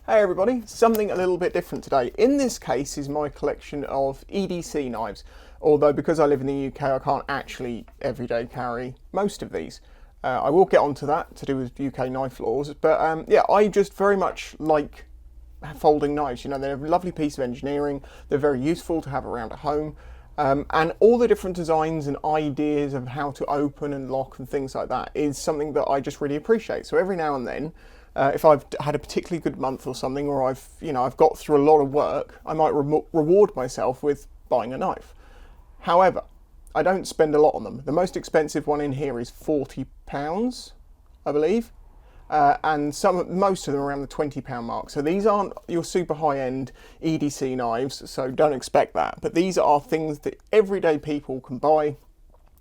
Hey everybody, something a little bit different today. In this case is my collection of EDC knives, although because I live in the UK I can't actually everyday carry most of these. I will get onto that to do with UK knife laws, but yeah, I just very much like folding knives. You know, they're a lovely piece of engineering, they're very useful to have around at home, and all the different designs and ideas of how to open and lock and things like that is something that I just really appreciate. So every now and then, if I've had a particularly good month or something, or I've got through a lot of work, I might reward myself with buying a knife. However, I don't spend a lot on them. The most expensive one in here is £40, I believe, and most of them are around the £20 mark. So these aren't your super high-end EDC knives, so don't expect that. But these are things that everyday people can buy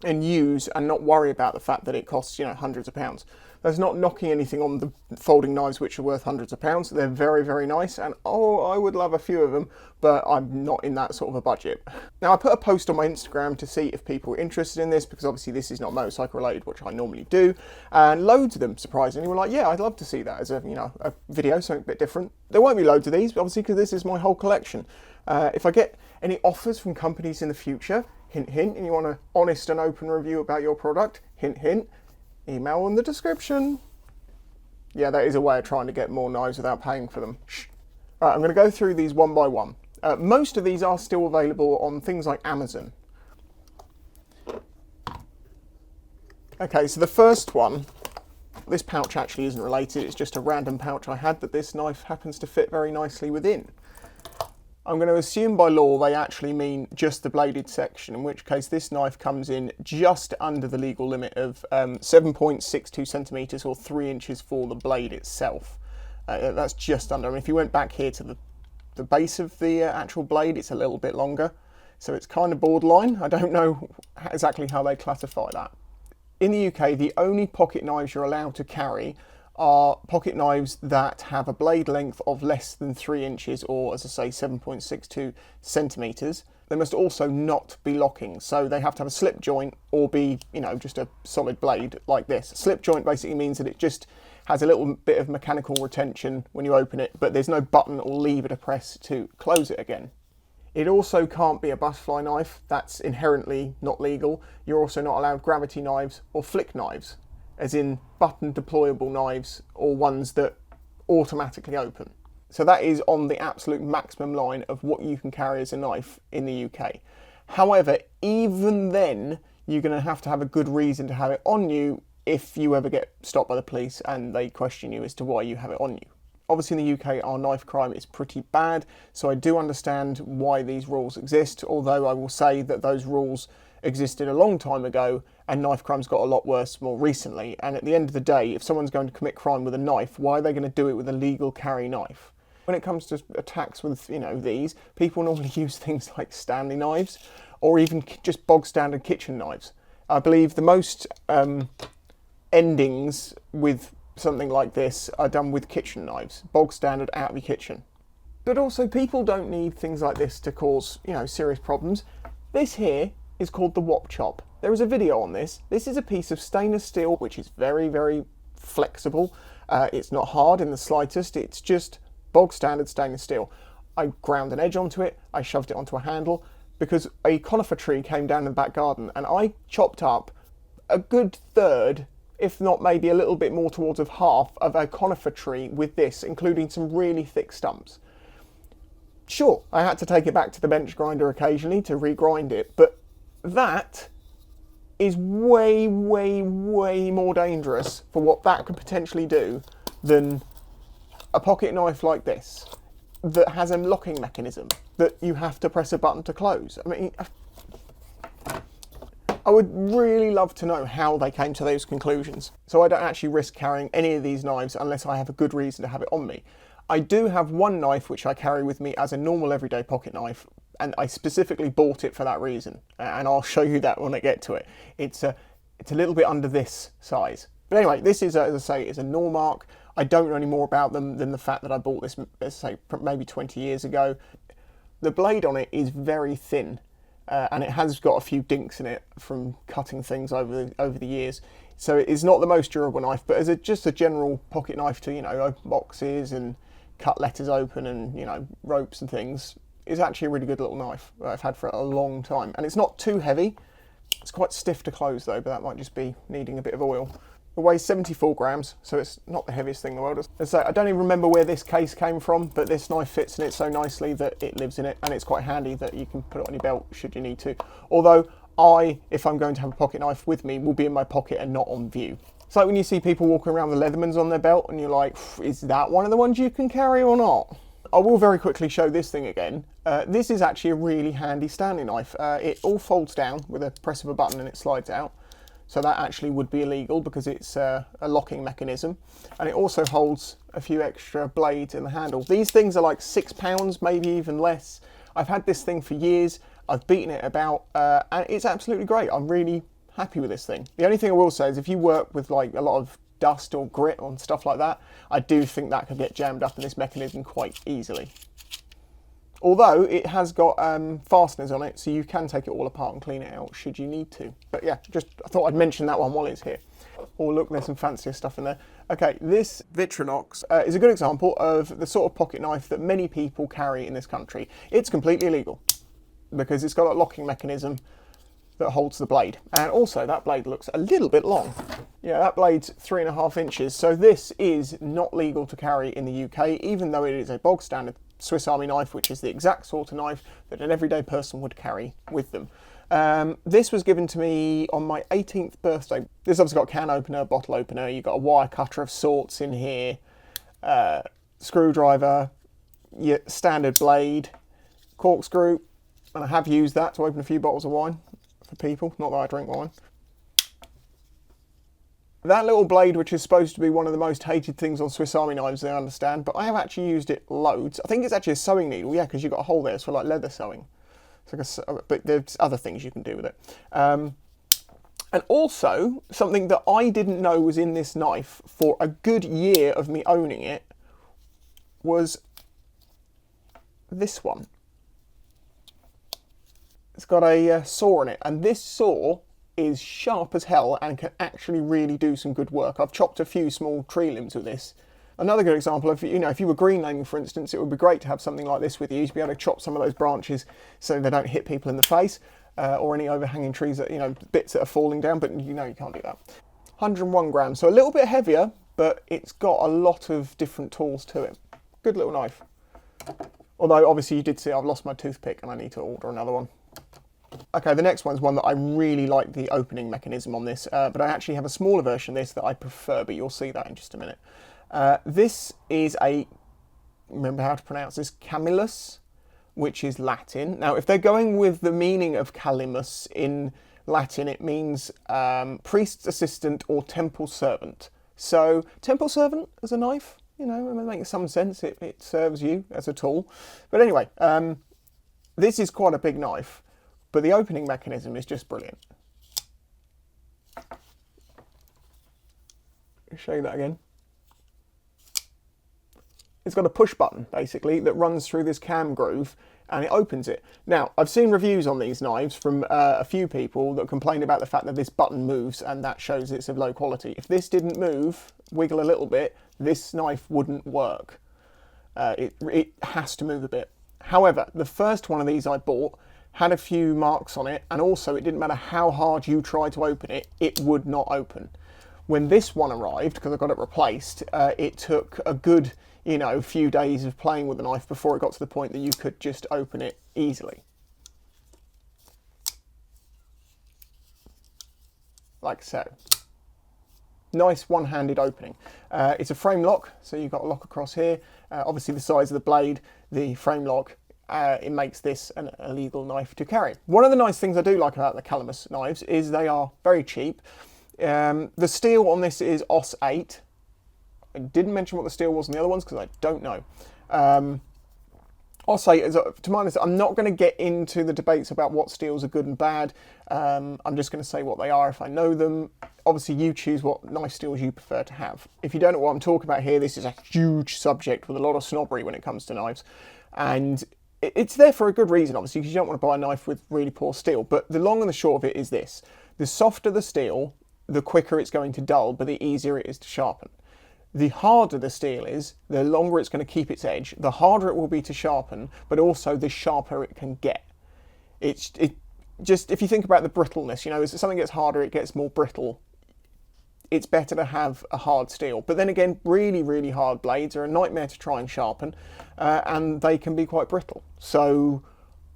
and use and not worry about the fact that it costs, hundreds of pounds. That's not knocking anything on the folding knives which are worth hundreds of pounds. They're very, very nice, and I would love a few of them, but I'm not in that sort of a budget. Now, I put a post on my Instagram to see if people were interested in this, because obviously this is not motorcycle related, which I normally do, and loads of them surprisingly were like, yeah, I'd love to see that as a video, something a bit different. There won't be loads of these, obviously, because this is my whole collection. If I get any offers from companies in the future, hint, hint, and you want an honest and open review about your product, hint, hint, email in the description. Yeah, that is a way of trying to get more knives without paying for them. Shh. Right, I'm going to go through these one by one. Most of these are still available on things like Amazon. Okay, so the first one, this pouch actually isn't related, it's just a random pouch I had that this knife happens to fit very nicely within. I'm going to assume by law they actually mean just the bladed section, in which case this knife comes in just under the legal limit of 7.62 centimetres or 3 inches for the blade itself. That's just under. I mean, if you went back here to the base of the actual blade, it's a little bit longer. So it's kind of borderline. I don't know exactly how they classify that. In the UK, the only pocket knives you're allowed to carry are pocket knives that have a blade length of less than 3 inches, or as I say, 7.62 centimetres. They must also not be locking, so they have to have a slip joint or be, just a solid blade like this. Slip joint basically means that it just has a little bit of mechanical retention when you open it, but there's no button or lever to press to close it again. It also can't be a butterfly knife, that's inherently not legal. You're also not allowed gravity knives or flick knives, as in button deployable knives or ones that automatically open. So that is on the absolute maximum line of what you can carry as a knife in the UK. However, even then, you're going to have a good reason to have it on you if you ever get stopped by the police and they question you as to why you have it on you. Obviously in the UK, our knife crime is pretty bad, so I do understand why these rules exist, although I will say that those rules existed a long time ago and knife crime's got a lot worse more recently. And at the end of the day, if someone's going to commit crime with a knife, why are they going to do it with a legal carry knife? When it comes to attacks with, these, people normally use things like Stanley knives or even just bog standard kitchen knives. I believe the most endings with something like this are done with kitchen knives, bog standard out of your kitchen. But also, people don't need things like this to cause, serious problems. This here is called the Wop Chop. There is a video on this. This is a piece of stainless steel which is very, very flexible. It's not hard in the slightest. It's just bog standard stainless steel. I ground an edge onto it. I shoved it onto a handle because a conifer tree came down in the back garden, and I chopped up a good third, if not maybe a little bit more towards of half, of a conifer tree with this, including some really thick stumps. Sure, I had to take it back to the bench grinder occasionally to regrind it, but that is way, way, way more dangerous for what that could potentially do than a pocket knife like this that has a locking mechanism that you have to press a button to close. I mean, I would really love to know how they came to those conclusions. So I don't actually risk carrying any of these knives unless I have a good reason to have it on me. I do have one knife which I carry with me as a normal everyday pocket knife, and I specifically bought it for that reason, and I'll show you that when I get to it. It's a little bit under this size. But anyway, this is, as I say, is a Normark. I don't know any more about them than the fact that I bought this, let's say, maybe 20 years ago. The blade on it is very thin, and it has got a few dinks in it from cutting things over the years. So it is not the most durable knife, but as just a general pocket knife to, open boxes and cut letters open and, you know, ropes and things, is actually a really good little knife that I've had for a long time. And it's not too heavy. It's quite stiff to close though, but that might just be needing a bit of oil. It weighs 74 grams, so it's not the heaviest thing in the world. As I say, I don't even remember where this case came from, but this knife fits in it so nicely that it lives in it, and it's quite handy that you can put it on your belt should you need to. Although if I'm going to have a pocket knife with me, will be in my pocket and not on view. It's like when you see people walking around with Leathermans on their belt and you're like, is that one of the ones you can carry or not? I will very quickly show this thing again. This is actually a really handy Stanley knife. It all folds down with a press of a button and it slides out. So that actually would be illegal because it's a locking mechanism. And it also holds a few extra blades in the handle. These things are like £6, maybe even less. I've had this thing for years. I've beaten it about, and it's absolutely great. I'm really happy with this thing. The only thing I will say is if you work with like a lot of dust or grit and stuff like that, I do think that could get jammed up in this mechanism quite easily. Although it has got fasteners on it, so you can take it all apart and clean it out should you need to. But yeah, I thought I'd mention that one while it's here. Oh look, there's some fancier stuff in there. Okay, this Victorinox is a good example of the sort of pocket knife that many people carry in this country. It's completely illegal because it's got a locking mechanism that holds the blade. And also that blade looks a little bit long. Yeah, that blade's 3.5 inches. So this is not legal to carry in the UK, even though it is a bog standard Swiss Army knife, which is the exact sort of knife that an everyday person would carry with them. This was given to me on my 18th birthday. This obviously got a can opener, bottle opener, you've got a wire cutter of sorts in here, screwdriver, your standard blade, corkscrew, and I have used that to open a few bottles of wine for people, not that I drink wine. That little blade, which is supposed to be one of the most hated things on Swiss Army knives, I understand, but I have actually used it loads. I think it's actually a sewing needle, yeah, because you've got a hole there, it's for like leather sewing. It's like but there's other things you can do with it. And also, something that I didn't know was in this knife for a good year of me owning it was this one. It's got a saw in it, and this saw is sharp as hell and can actually really do some good work. I've chopped a few small tree limbs with this. Another good example of, if you were green laming, for instance, it would be great to have something like this with you to be able to chop some of those branches so they don't hit people in the face, or any overhanging trees that, bits that are falling down, but you can't do that. 101 grams, so a little bit heavier, but it's got a lot of different tools to it. Good little knife. Although obviously you did see I've lost my toothpick and I need to order another one. Okay, the next one's one that I really like the opening mechanism on this, but I actually have a smaller version of this that I prefer, but you'll see that in just a minute. This is remember how to pronounce this, Camillus, which is Latin. Now, if they're going with the meaning of calimus in Latin, it means priest's assistant or temple servant. So, temple servant as a knife, it makes some sense, it serves you as a tool. But anyway, this is quite a big knife. But the opening mechanism is just brilliant. I'll show you that again. It's got a push button, basically, that runs through this cam groove and it opens it. Now, I've seen reviews on these knives from a few people that complain about the fact that this button moves and that shows it's of low quality. If this didn't move, wiggle a little bit, this knife wouldn't work. It has to move a bit. However, the first one of these I bought had a few marks on it, and also it didn't matter how hard you tried to open it, it would not open. When this one arrived, because I got it replaced, it took a good, few days of playing with the knife before it got to the point that you could just open it easily. Like so. Nice one-handed opening. It's a frame lock, so you've got a lock across here. Obviously the size of the blade, the frame lock, it makes this an illegal knife to carry. One of the nice things I do like about the Camillus knives is they are very cheap. The steel on this is OS 8. I didn't mention what the steel was on the other ones because I don't know. OS 8, to my understanding, I'm not going to get into the debates about what steels are good and bad. I'm just going to say what they are if I know them. Obviously, you choose what knife steels you prefer to have. If you don't know what I'm talking about here, this is a huge subject with a lot of snobbery when it comes to knives. And it's there for a good reason, obviously, because you don't want to buy a knife with really poor steel. But the long and the short of it is this. The softer the steel, the quicker it's going to dull, but the easier it is to sharpen. the harder the steel is, the longer it's going to keep its edge, the harder it will be to sharpen, but also the sharper it can get. It just, if you think about the brittleness, you know, as something gets harder, it gets more brittle. It's better to have a hard steel. But then again, really, really hard blades are a nightmare to try and sharpen, and they can be quite brittle. So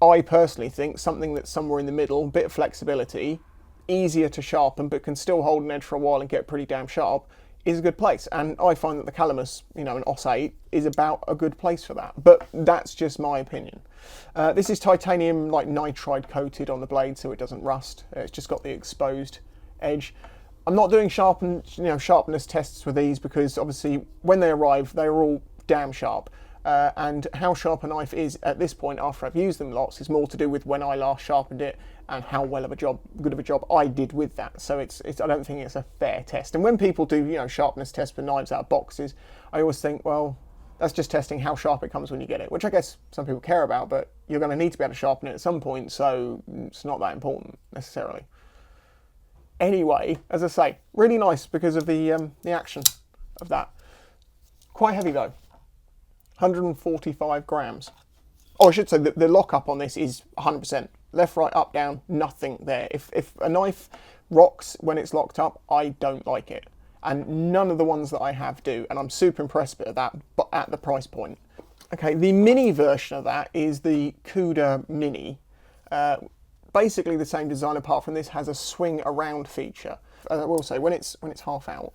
I personally think something that's somewhere in the middle, a bit of flexibility, easier to sharpen, but can still hold an edge for a while and get pretty damn sharp, is a good place. And I find that the Camillus, you know, an OS 8 is about a good place for that. But that's just my opinion. This is titanium, like nitride coated on the blade, so it doesn't rust. It's just got the exposed edge. I'm not doing sharpness tests with these because obviously when they arrive, they're all damn sharp. And how sharp a knife is at this point after I've used them lots is more to do with when I last sharpened it and how good of a job I did with that. So I don't think it's a fair test. And when people do, you know, sharpness tests for knives out of boxes, I always think, well, that's just testing how sharp it comes when you get it, which I guess some people care about, but you're going to need to be able to sharpen it at some point, so it's not that important necessarily. Anyway, as I say, really nice because of the action of that. Quite heavy though. 145 grams. Oh, I should say that the lockup on this is 100%. Left, right, up, down, nothing there. If a knife rocks when it's locked up, I don't like it. And none of the ones that I have do. And I'm super impressed with that, but at the price point. Okay, the mini version of that is the Cuda Mini. Basically the same design, apart from this has a swing around feature. As I will say, when it's half out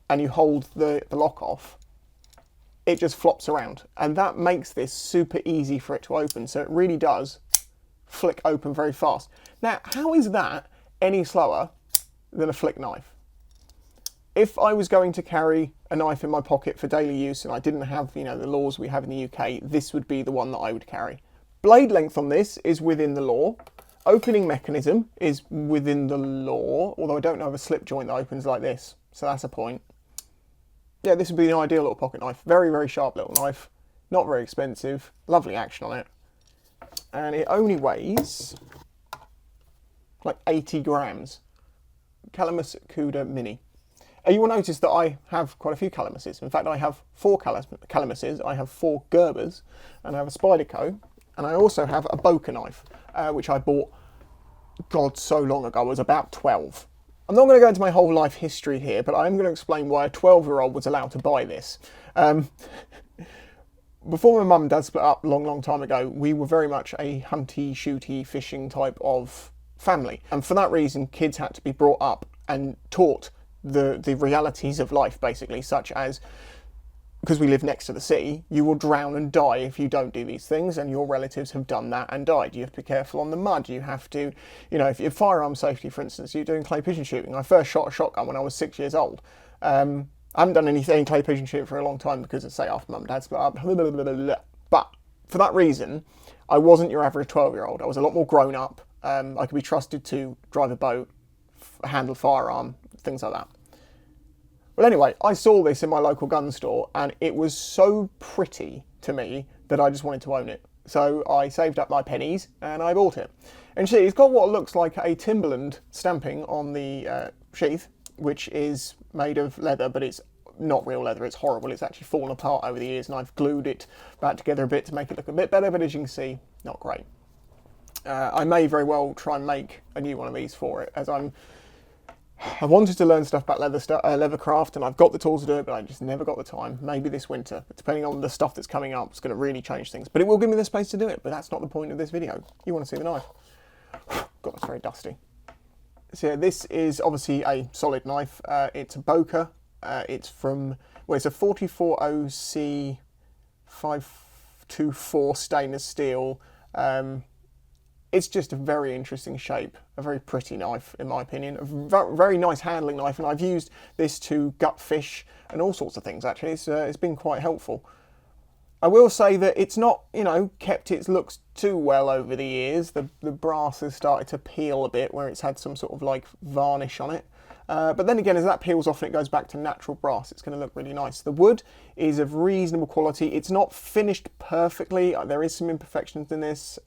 and you hold the lock off, it just flops around, and that makes this super easy for it to open. So it really does flick open very fast. Now, how is that any slower than a flick knife? If I was going to carry a knife in my pocket for daily use and I didn't have, you know, the laws we have in the UK, this would be the one that I would carry. Blade length on this is within the law. Opening mechanism is within the law, although I don't know of a slip joint that opens like this, so that's a point. Yeah, this would be an ideal little pocket knife. Very, very sharp little knife. Not very expensive. Lovely action on it. And it only weighs like 80 grams. Camillus Cuda Mini. You will notice that I have quite a few Camilluses. In fact, I have 4 Camilluses. I have 4 Gerbers. And I have a Spyderco. And I also have a Boker knife, which I bought, God, so long ago. I was about 12. I'm not going to go into my whole life history here, but I'm going to explain why a 12-year-old was allowed to buy this. Before my mum and dad split up a long, long time ago, we were very much a hunty, shooty, fishing type of family. And for that reason, kids had to be brought up and taught the realities of life, basically, such as, because we live next to the sea, you will drown and die if you don't do these things, and your relatives have done that and died. You have to be careful on the mud. You have to, you know, if you're firearm safety, for instance, you're doing clay pigeon shooting. I first shot a shotgun when I was 6 years old. I haven't done anything clay pigeon shooting for a long time because, say, after mum and dad split up. But for that reason, I wasn't your average 12-year-old. I was a lot more grown up. I could be trusted to drive a boat, handle a firearm, things like that. Well, anyway, I saw this in my local gun store and it was so pretty to me that I just wanted to own it. So I saved up my pennies and I bought it. And see, it's got what looks like a Timberland stamping on the sheath, which is made of leather, but it's not real leather. It's horrible. It's actually fallen apart over the years and I've glued it back together a bit to make it look a bit better, but as you can see, not great. I may very well try and make a new one of these for it, as I wanted to learn stuff about leather craft, and I've got the tools to do it, but I just never got the time. Maybe this winter, but depending on the stuff that's coming up, it's going to really change things. But it will give me the space to do it, but that's not the point of this video. You want to see the knife. God, it's very dusty. So yeah, this is obviously a solid knife. It's a Boker. It's from, well, it's a 44OC 524 stainless steel. It's just a very interesting shape, a very pretty knife in my opinion, a very nice handling knife, and I've used this to gut fish and all sorts of things actually. It's been quite helpful. I will say that it's not, you know, kept its looks too well over the years. The brass has started to peel a bit where it's had some sort of like varnish on it. But then again, as that peels off and it goes back to natural brass, it's going to look really nice. The wood is of reasonable quality. It's not finished perfectly. There is some imperfections in this.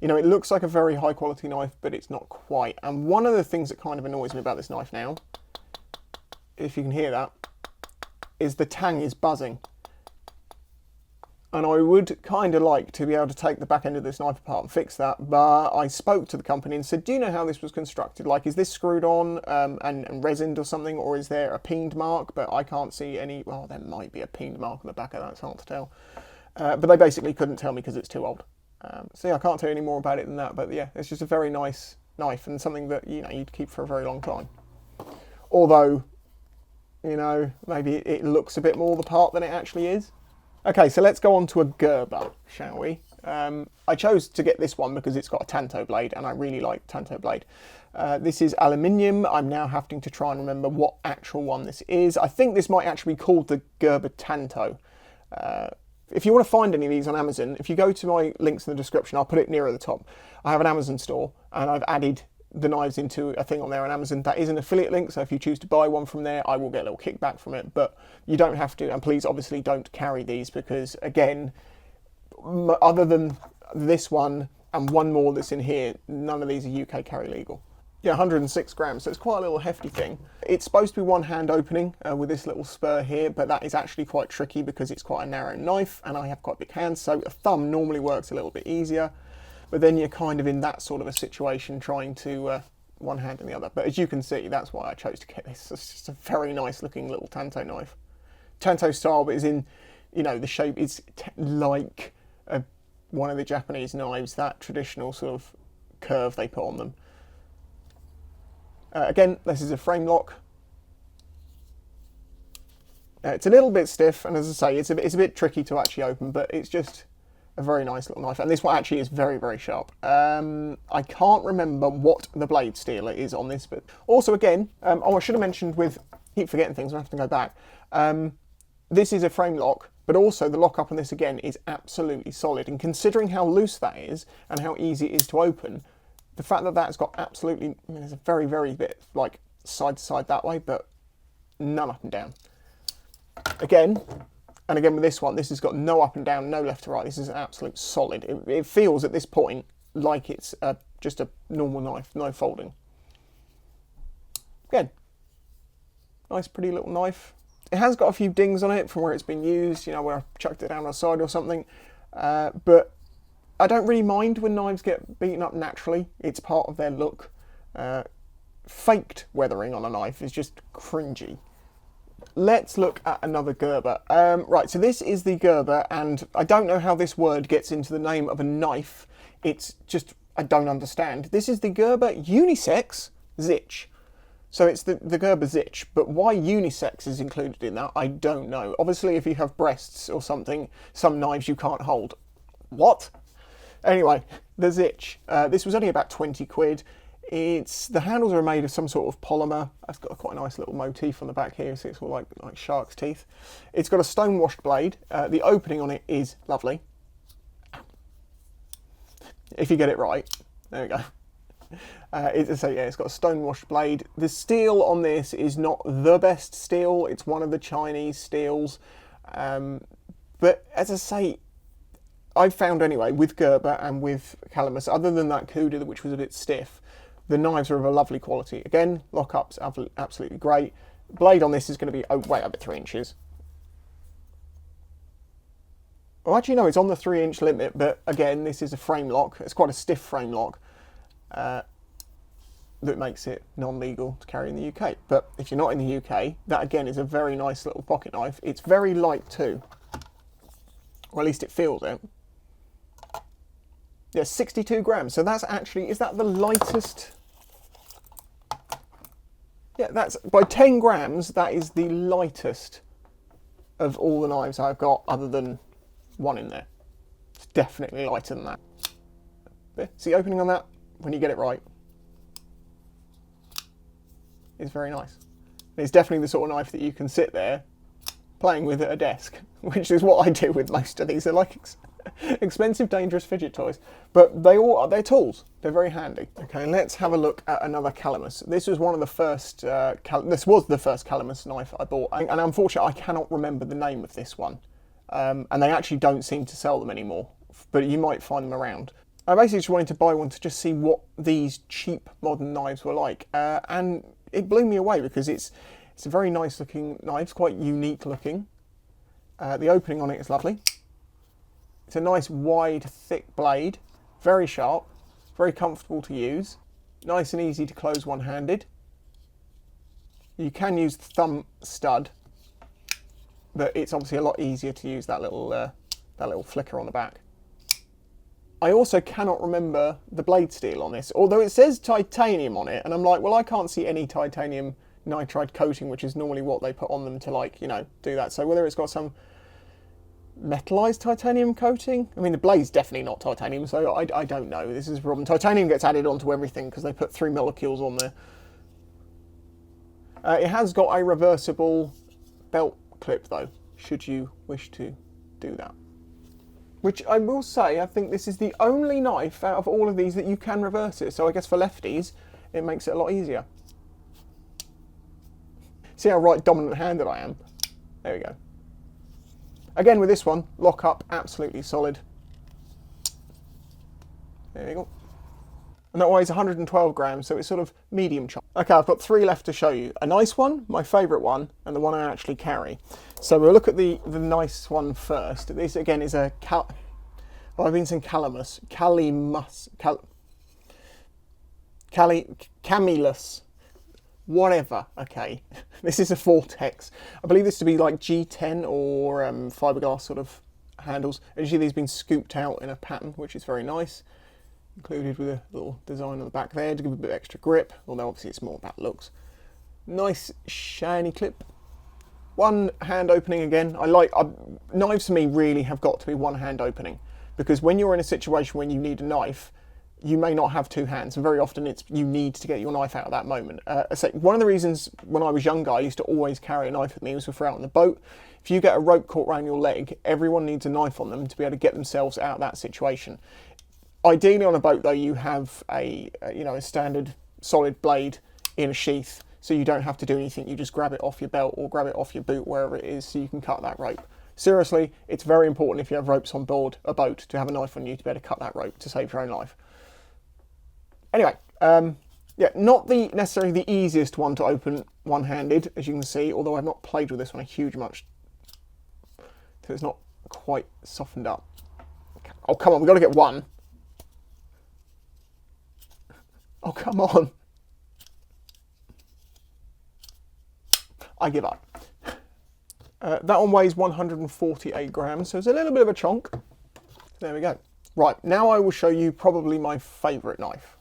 You know, it looks like a very high quality knife, but it's not quite. And one of the things that kind of annoys me about this knife now, if you can hear that, is the tang is buzzing. And I would kind of like to be able to take the back end of this knife apart and fix that, but I spoke to the company and said, do you know how this was constructed? Like, is this screwed on and resined or something, or is there a peened mark? But I can't see any. Well, there might be a peened mark on the back of that, it's hard to tell. But they basically couldn't tell me because it's too old. So yeah, I can't tell you any more about it than that, but yeah, it's just a very nice knife and something that, you know, you'd keep for a very long time. Although, you know, maybe it looks a bit more the part than it actually is. Okay, so let's go on to a Gerber, shall we? I chose to get this one because it's got a Tanto blade, and I really like Tanto blade. This is aluminium. I'm now having to try and remember what actual one this is. I think this might actually be called the Gerber Tanto. If you want to find any of these on Amazon, if you go to my links in the description, I'll put it nearer the top. I have an Amazon store, and I've added the knives into a thing on there on Amazon. That is an affiliate link, so if you choose to buy one from there, I will get a little kickback from it, but you don't have to, and please obviously don't carry these because, again, other than this one and one more that's in here, none of these are UK carry legal. Yeah, 106 grams, so it's quite a little hefty thing. It's supposed to be one hand opening with this little spur here, but that is actually quite tricky because it's quite a narrow knife and I have quite big hands, so a thumb normally works a little bit easier. But then you're kind of in that sort of a situation trying to one hand and the other. But as you can see, that's why I chose to get this. It's just a very nice looking little Tanto knife. Tanto style, but is in, you know, the shape is like one of the Japanese knives, that traditional sort of curve they put on them. Again, this is a frame lock. It's a little bit stiff, and as I say, it's a bit tricky to actually open, but it's just a very nice little knife, and this one actually is very, very sharp. I can't remember what the blade steeler is on this, but also again, oh, I should have mentioned keep forgetting things, I have to go back. This is a frame lock, but also the lockup on this again is absolutely solid, and considering how loose that is and how easy it is to open, the fact that that's got absolutely, I mean, there's a very, very bit like side to side that way, but none up and down. Again, and again with this one, this has got no up and down, no left to right. This is an absolute solid. It feels at this point like it's just a normal knife, no folding. Again, nice pretty little knife. It has got a few dings on it from where it's been used, you know, where I've chucked it down on the side or something. But I don't really mind when knives get beaten up naturally. It's part of their look. Faked weathering on a knife is just cringy. Let's look at another Gerber. Right, so this is the Gerber, and I don't know how this word gets into the name of a knife. It's just, I don't understand. This is the Gerber Unisex Zilch. So it's the Gerber Zilch, but why unisex is included in that, I don't know. Obviously, if you have breasts or something, some knives you can't hold. What? Anyway, the Zilch. This was only about 20 quid. The handles are made of some sort of polymer. It's got quite a nice little motif on the back here, so it's all like shark's teeth. It's got a stone washed blade. The opening on it is lovely. If you get it right. There we go. It's got a stone washed blade. The steel on this is not the best steel. It's one of the Chinese steels. But as I say, I've found anyway, with Gerber and with Camillus, other than that Cuda, which was a bit stiff, the knives are of a lovely quality. Again, lockup's absolutely great. Blade on this is going to be way over 3 inches. Well, actually, no, it's on the 3-inch limit, but again, this is a frame lock. It's quite a stiff frame lock that makes it non-legal to carry in the UK. But if you're not in the UK, that again is a very nice little pocket knife. It's very light too, or at least it feels it. Yeah, 62 grams. So that's actually, is that the lightest? Yeah, that's, by 10 grams, that is the lightest of all the knives I've got, other than one in there. It's definitely lighter than that. There, see, opening on that, when you get it right, is very nice. It's definitely the sort of knife that you can sit there playing with at a desk, which is what I do with most of these. They're like expensive, dangerous fidget toys, but they're tools. They're very handy. Okay, let's have a look at another Camillus. This was one of the first. This was the first Camillus knife I bought, and unfortunately, I cannot remember the name of this one. And they actually don't seem to sell them anymore, but you might find them around. I basically just wanted to buy one to just see what these cheap modern knives were like, and it blew me away because it's It's a very nice looking knife, it's quite unique looking. The opening on it is lovely. It's a nice wide thick blade, very sharp, very comfortable to use, nice and easy to close one-handed. You can use the thumb stud, but it's obviously a lot easier to use that little flicker on the back. I also cannot remember the blade steel on this, although it says titanium on it, and I'm like, well, I can't see any titanium nitride coating, which is normally what they put on them to, like, you know, do that. So whether it's got some metallized titanium coating, I mean, the blade's definitely not titanium, so I don't know. This is a problem. Titanium gets added onto everything because they put 3 molecules on there. It has got a reversible belt clip though, should you wish to do that. Which I will say, I think this is the only knife out of all of these that you can reverse it. So I guess for lefties, it makes it a lot easier. See how right dominant handed I am? There we go. Again with this one, lock up, absolutely solid. There you go. And that weighs 112 grams, so it's sort of medium chop. Okay, I've got 3 left to show you. A nice one, my favourite one, and the one I actually carry. So we'll look at the nice one first. This again is a I've been saying Camillus, whatever. Okay, this is a Vortex. I believe this to be like G10 or fiberglass sort of handles. Usually these have been scooped out in a pattern, which is very nice. Included with a little design on the back there to give a bit of extra grip, although obviously it's more about looks. Nice shiny clip. One hand opening again. I like knives for me really have got to be one hand opening, because when you're in a situation when you need a knife, you may not have 2 hands, and very often it's you need to get your knife out at that moment. One of the reasons when I was younger I used to always carry a knife with me was if we're out on the boat. If you get a rope caught around your leg, everyone needs a knife on them to be able to get themselves out of that situation. Ideally on a boat though, you have a standard solid blade in a sheath, so you don't have to do anything. You just grab it off your belt or grab it off your boot, wherever it is, so you can cut that rope. Seriously, it's very important if you have ropes on board a boat to have a knife on you to be able to cut that rope to save your own life. Anyway, yeah, not necessarily the easiest one to open one-handed, as you can see, although I've not played with this one a huge much, so it's not quite softened up. Oh, come on, we've got to get one. Oh, come on. I give up. That one weighs 148 grams, so it's a little bit of a chunk. There we go. Right, now I will show you probably my favourite knife.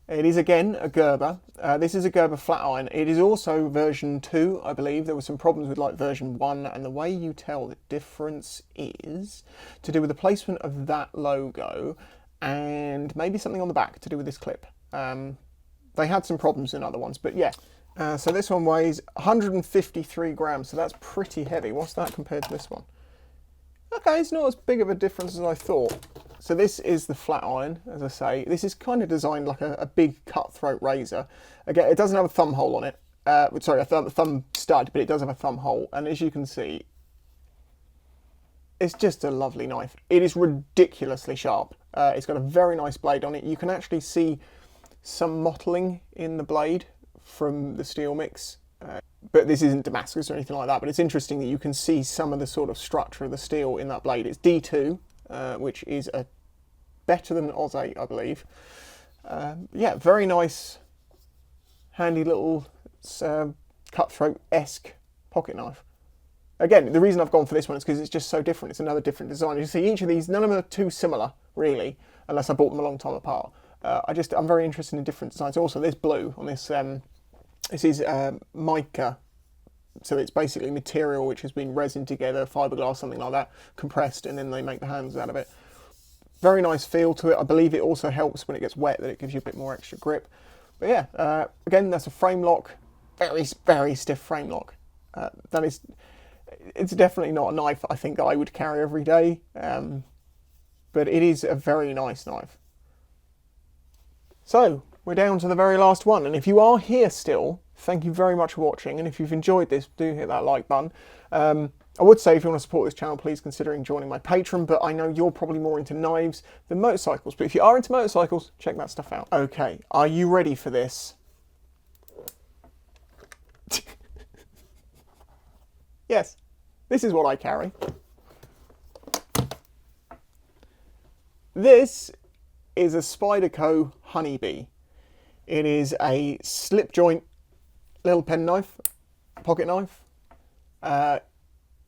It is again a Gerber. This is a Gerber Flatiron. It is also version 2, I believe. There were some problems with like version 1, and the way you tell the difference is to do with the placement of that logo and maybe something on the back to do with this clip. They had some problems in other ones, but yeah. So this one weighs 153 grams, so that's pretty heavy. What's that compared to this one? Okay, it's not as big of a difference as I thought. So this is the Flatiron, as I say. This is kind of designed like a big cutthroat razor. Again, it doesn't have a thumb hole on it. Sorry, a thumb stud, but it does have a thumb hole. And as you can see, it's just a lovely knife. It is ridiculously sharp. It's got a very nice blade on it. You can actually see some mottling in the blade from the steel mix. But this isn't Damascus or anything like that, but it's interesting that you can see some of the sort of structure of the steel in that blade. It's D2, which is better than Oz 8, I believe. Yeah, very nice, handy little cutthroat-esque pocket knife. Again, the reason I've gone for this one is because it's just so different. It's another different design. You see, each of these, none of them are too similar, really, unless I bought them a long time apart. I'm very interested in different designs. Also, there's blue on this. This is mica, so it's basically material which has been resined together, fiberglass, something like that, compressed, and then they make the handles out of it. Very nice feel to it. I believe it also helps when it gets wet, that it gives you a bit more extra grip. But yeah, again, that's a frame lock, very, very stiff frame lock. It's definitely not a knife I think I would carry every day, but it is a very nice knife. So, we're down to the very last one, and if you are here still, thank you very much for watching, and if you've enjoyed this, do hit that like button. I would say if you want to support this channel, please consider joining my Patreon, but I know you're probably more into knives than motorcycles. But if you are into motorcycles, check that stuff out. Okay, are you ready for this? Yes, this is what I carry. This is a Spyderco Honeybee. It is a slip joint little pen knife, pocket knife.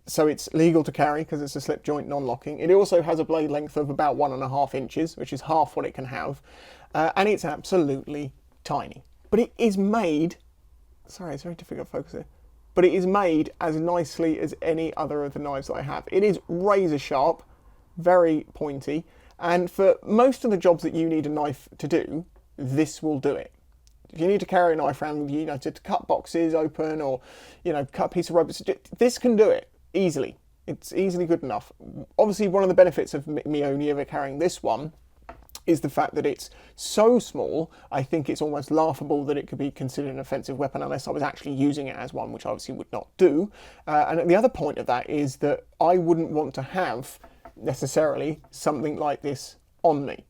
So it's legal to carry because it's a slip joint non-locking. It also has a blade length of about 1.5 inches, which is half what it can have. And it's absolutely tiny. But it is made, sorry, it's very difficult to focus here. But it is made as nicely as any other of the knives that I have. It is razor sharp, very pointy. And for most of the jobs that you need a knife to do, this will do it. If you need to carry a knife around with you, to cut boxes open or, cut a piece of rubber, this can do it easily. It's easily good enough. Obviously, one of the benefits of me only ever carrying this one is the fact that it's so small, I think it's almost laughable that it could be considered an offensive weapon unless I was actually using it as one, which I obviously would not do. And the other point of that is that I wouldn't want to have necessarily something like this on me,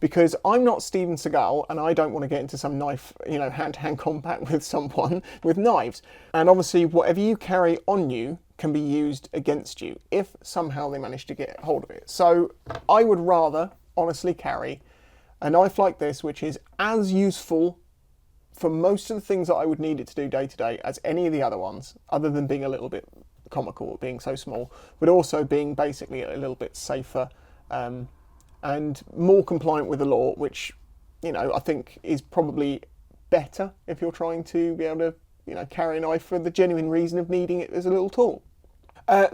because I'm not Steven Seagal and I don't want to get into some knife, hand-to-hand combat with someone with knives. And obviously whatever you carry on you can be used against you if somehow they manage to get hold of it. So I would rather honestly carry a knife like this, which is as useful for most of the things that I would need it to do day to day as any of the other ones, other than being a little bit comical, being so small, but also being basically a little bit safer and more compliant with the law, which, I think is probably better if you're trying to be able to, carry a knife for the genuine reason of needing it as a little tool.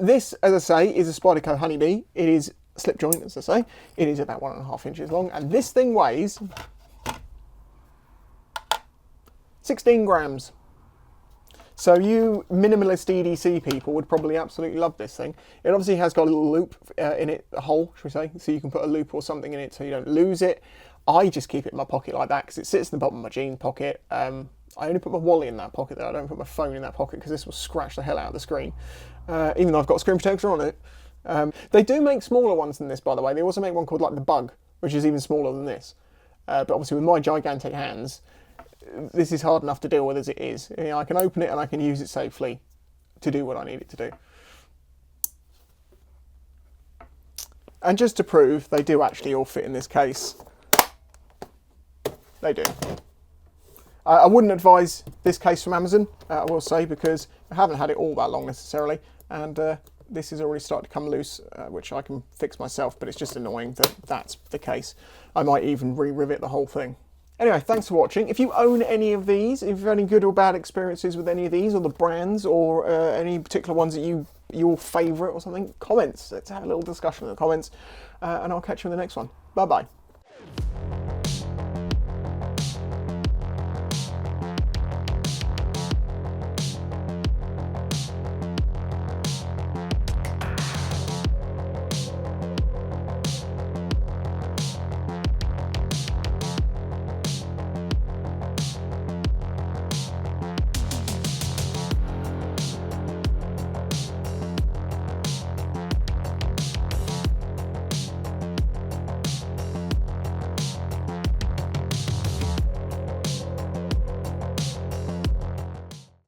This, as I say, is a Spyderco Honeybee. It is slip joint, as I say. It is about 1.5 inches long, and this thing weighs 16 grams. So you minimalist EDC people would probably absolutely love this thing. It obviously has got a little loop in it, a hole, should we say, so you can put a loop or something in it so you don't lose it. I just keep it in my pocket like that because it sits in the bottom of my jeans pocket. I only put my wallet in that pocket though. I don't put my phone in that pocket because this will scratch the hell out of the screen, even though I've got a screen protector on it. They do make smaller ones than this, by the way. They also make one called like the Bug, which is even smaller than this. But obviously with my gigantic hands, this is hard enough to deal with as it is. I can open it and I can use it safely to do what I need it to do. And just to prove, they do actually all fit in this case. They do. I wouldn't advise this case from Amazon, I will say, because I haven't had it all that long necessarily, and this has already started to come loose, which I can fix myself, but it's just annoying that that's the case. I might even re-rivet the whole thing. Anyway, thanks for watching. If you own any of these, if you've had any good or bad experiences with any of these, or the brands, or any particular ones that your favourite or something, comments. Let's have a little discussion in the comments, and I'll catch you in the next one. Bye-bye.